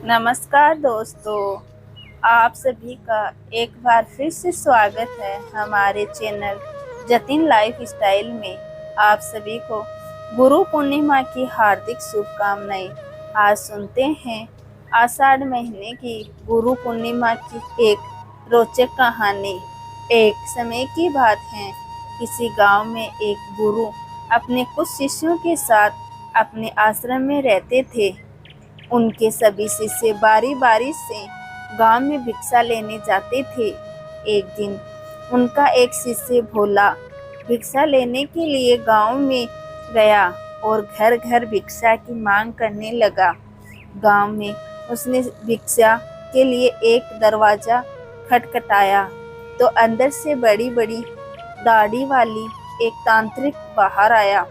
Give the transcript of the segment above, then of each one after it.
नमस्कार दोस्तों, आप सभी का एक बार फिर से स्वागत है हमारे चैनल जतिन लाइफ स्टाइल में। आप सभी को गुरु पूर्णिमा की हार्दिक शुभकामनाएं। आज सुनते हैं आषाढ़ महीने की गुरु पूर्णिमा की एक रोचक कहानी। एक समय की बात है, किसी गांव में एक गुरु अपने कुछ शिष्यों के साथ अपने आश्रम में रहते थे। उनके सभी शिष्य बारी बारी से गांव में भिक्षा लेने जाते थे। एक दिन उनका एक शिष्य भोला भिक्षा लेने के लिए गांव में गया और घर घर भिक्षा की मांग करने लगा। गांव में उसने भिक्षा के लिए एक दरवाजा खटखटाया तो अंदर से बड़ी बड़ी दाढ़ी वाली एक तांत्रिक बाहर आया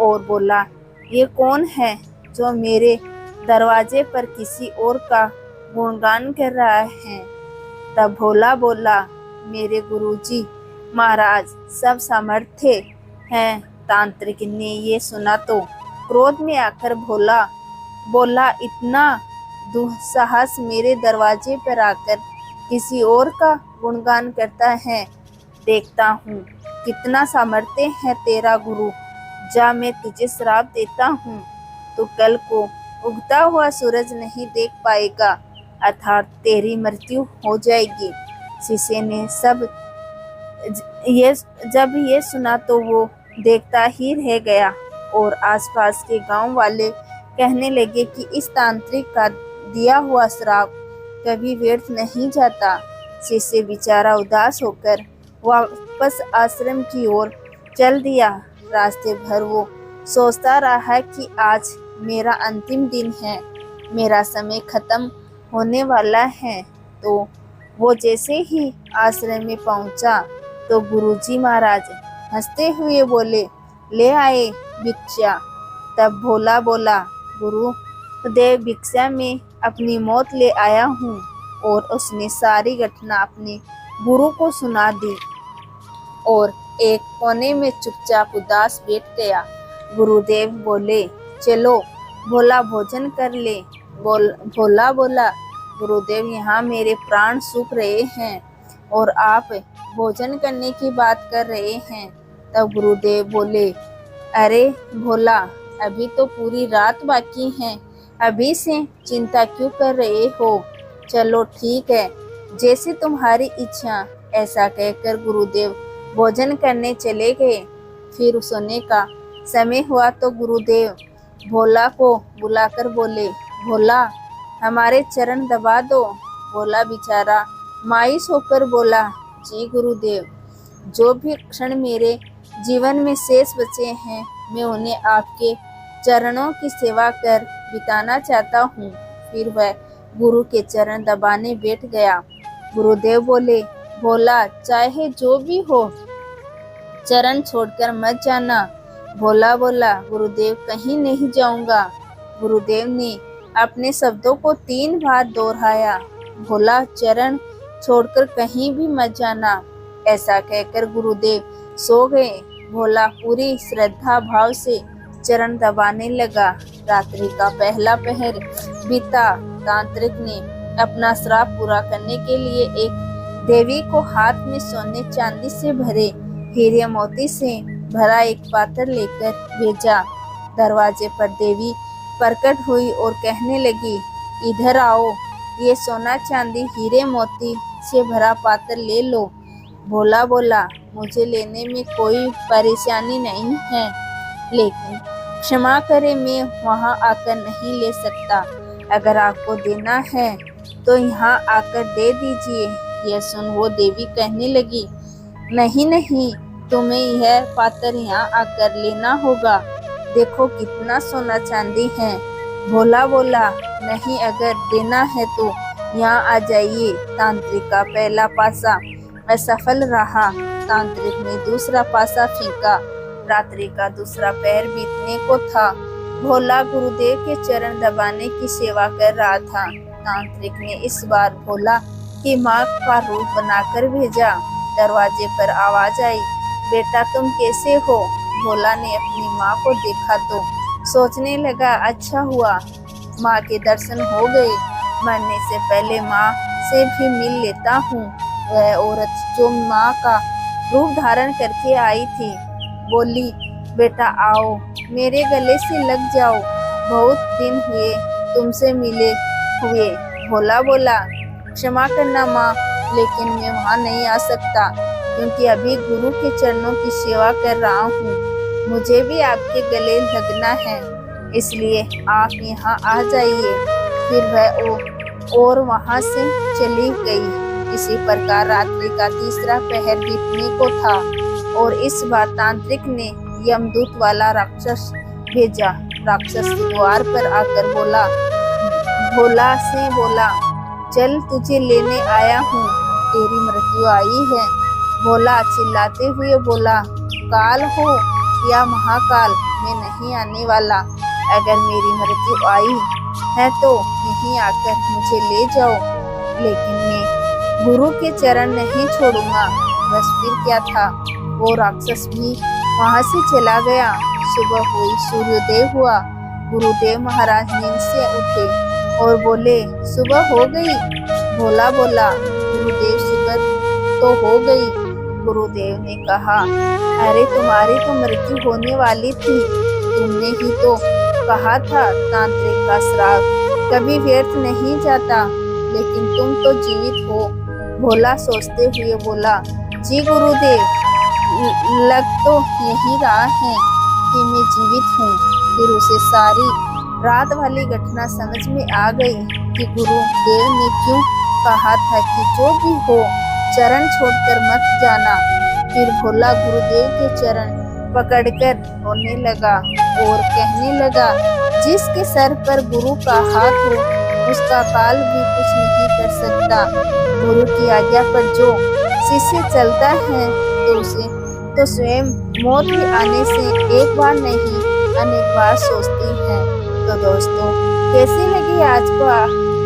और बोला, ये कौन है जो मेरे दरवाजे पर किसी और का गुणगान कर रहा है। तब भोला बोला, मेरे गुरुजी महाराज सब समर्थ हैं। तांत्रिक ने ये सुना तो क्रोध में आकर भोला बोला, इतना दुस्साहस मेरे दरवाजे पर आकर किसी और का गुणगान करता है। देखता हूँ कितना सामर्थ्य है तेरा गुरु। जा, मैं तुझे श्राप देता हूँ, तो कल को उगता हुआ सूरज नहीं देख पाएगा, अर्थात तेरी मृत्यु हो जाएगी। शिष्य ने जब ये सुना तो वो देखता ही रह गया और आसपास के गांव वाले कहने लगे कि इस तांत्रिक का दिया हुआ श्राप कभी व्यर्थ नहीं जाता। शिष्य बेचारा उदास होकर वापस आश्रम की ओर चल दिया। रास्ते भर वो सोचता रहा कि आज मेरा अंतिम दिन है, मेरा समय खत्म होने वाला है। तो वो जैसे ही आश्रम में पहुंचा तो गुरुजी महाराज हंसते हुए बोले, ले आए भिक्षा। तब भोला बोला, गुरुदेव भिक्षा में अपनी मौत ले आया हूँ। और उसने सारी घटना अपने गुरु को सुना दी और एक कोने में चुपचाप उदास बैठ गया। गुरुदेव बोले, चलो भोला भोजन कर ले। भोला बोला, गुरुदेव यहाँ मेरे प्राण सूख रहे हैं और आप भोजन करने की बात कर रहे हैं। तब गुरुदेव बोले, अरे भोला, अभी तो पूरी रात बाकी है, अभी से चिंता क्यों कर रहे हो। चलो ठीक है, जैसे तुम्हारी इच्छा। ऐसा कहकर गुरुदेव भोजन करने चले गए। फिर सोने का समय हुआ तो गुरुदेव भोला को बुलाकर बोले, भोला हमारे चरण दबा दो। भोला बेचारा मायूस होकर बोला, जी गुरुदेव, जो भी क्षण मेरे जीवन में शेष बचे हैं मैं उन्हें आपके चरणों की सेवा कर बिताना चाहता हूँ। फिर वह गुरु के चरण दबाने बैठ गया। गुरुदेव बोले, भोला चाहे जो भी हो, चरण छोड़कर मत जाना। भोला बोला, गुरुदेव कहीं नहीं जाऊंगा। गुरुदेव ने अपने शब्दों को 3 बार दोहराया, भोला चरण छोड़कर कहीं भी मत जाना। ऐसा कहकर गुरुदेव सो गए। भोला पूरी श्रद्धा भाव से चरण दबाने लगा। रात्रि का पहला पहर बीता। तांत्रिक ने अपना श्राप पूरा करने के लिए एक देवी को हाथ में सोने चांदी से भरे हीरे मोती से भरा एक पात्र लेकर भेजा। दरवाजे पर देवी प्रकट हुई और कहने लगी, इधर आओ, ये सोना चांदी हीरे मोती से भरा पात्र ले लो। भोला बोला, मुझे लेने में कोई परेशानी नहीं है, लेकिन क्षमा करें मैं वहां आकर नहीं ले सकता। अगर आपको देना है तो यहाँ आकर दे दीजिए। यह सुन वो देवी कहने लगी, नहीं नहीं, तुम्हें यह पात्र यहाँ आकर लेना होगा। देखो कितना सोना चांदी है। भोला बोला, नहीं, अगर देना है तो यहाँ आ जाइए। तांत्रिक का पहला पासा असफल रहा। तांत्रिक ने दूसरा पासा फेंका। रात्रि का दूसरा पहर बीतने को था। भोला गुरुदेव के चरण दबाने की सेवा कर रहा था। तांत्रिक ने इस बार भोला की माँ का रूप बनाकर भेजा। दरवाजे पर आवाज आई, बेटा तुम कैसे हो। भोला ने अपनी माँ को देखा तो सोचने लगा, अच्छा हुआ माँ के दर्शन हो गए। मरने से पहले माँ से भी मिल लेता हूँ। वह औरत जो माँ का रूप धारण करके आई थी बोली, बेटा आओ, मेरे गले से लग जाओ, बहुत दिन हुए तुमसे मिले हुए। भोला बोला, क्षमा करना माँ, लेकिन मैं वहाँ नहीं आ सकता क्योंकि अभी गुरु के चरणों की सेवा कर रहा हूँ। मुझे भी आपके गले लगना है, इसलिए आप यहाँ आ जाइए। फिर वह और वहाँ से चली गई। इसी प्रकार रात्रि का तीसरा पहर बीतने को था और इस बार तांत्रिक ने यमदूत वाला राक्षस भेजा। राक्षस के द्वार पर आकर भोला से बोला, चल तुझे लेने आया हूँ, तेरी मृत्यु आई है। भोला चिल्लाते हुए बोला, काल हो या महाकाल, मैं नहीं आने वाला। अगर मेरी मृत्यु आई है तो यहीं आकर मुझे ले जाओ, लेकिन मैं गुरु के चरण नहीं छोड़ूंगा। बस फिर क्या था, वो राक्षस भी वहां से चला गया। सुबह हुई, सूर्योदय हुआ। गुरुदेव महाराज नींद से उठे और बोले, सुबह हो गई। भोला बोला, गुरुदेव सुबह तो हो गई। गुरुदेव ने कहा, अरे तुम्हारी तो मृत्यु होने वाली थी, तुमने ही तो कहा था तांत्रिक का श्राप कभी व्यर्थ नहीं जाता, लेकिन तुम तो जीवित हो। भोला सोचते हुए बोला, जी गुरुदेव, लग तो यही रहा है कि मैं जीवित हूँ। फिर उसे सारी रात वाली घटना समझ में आ गई कि गुरुदेव ने क्यों कहा था कि जो भी हो चरण छोड़कर मत जाना। फिर भोला गुरुदेव के चरण पकड़कर रोने लगा और कहने लगा, जिसके सर पर गुरु का हाथ हो उसका काल भी कुछ नहीं कर सकता। गुरु की आज्ञा पर जो शिष्य चलता है तो उसे तो स्वयं मौत भी आने से एक बार नहीं अनेक बार सोचती है। तो दोस्तों, कैसी लगी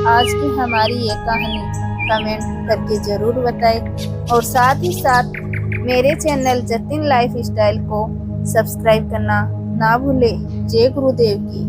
आज की हमारी ये कहानी, कमेंट करके जरूर बताएं और साथ ही साथ मेरे चैनल जतिन लाइफ स्टाइल को सब्सक्राइब करना ना भूले। जय गुरुदेव की।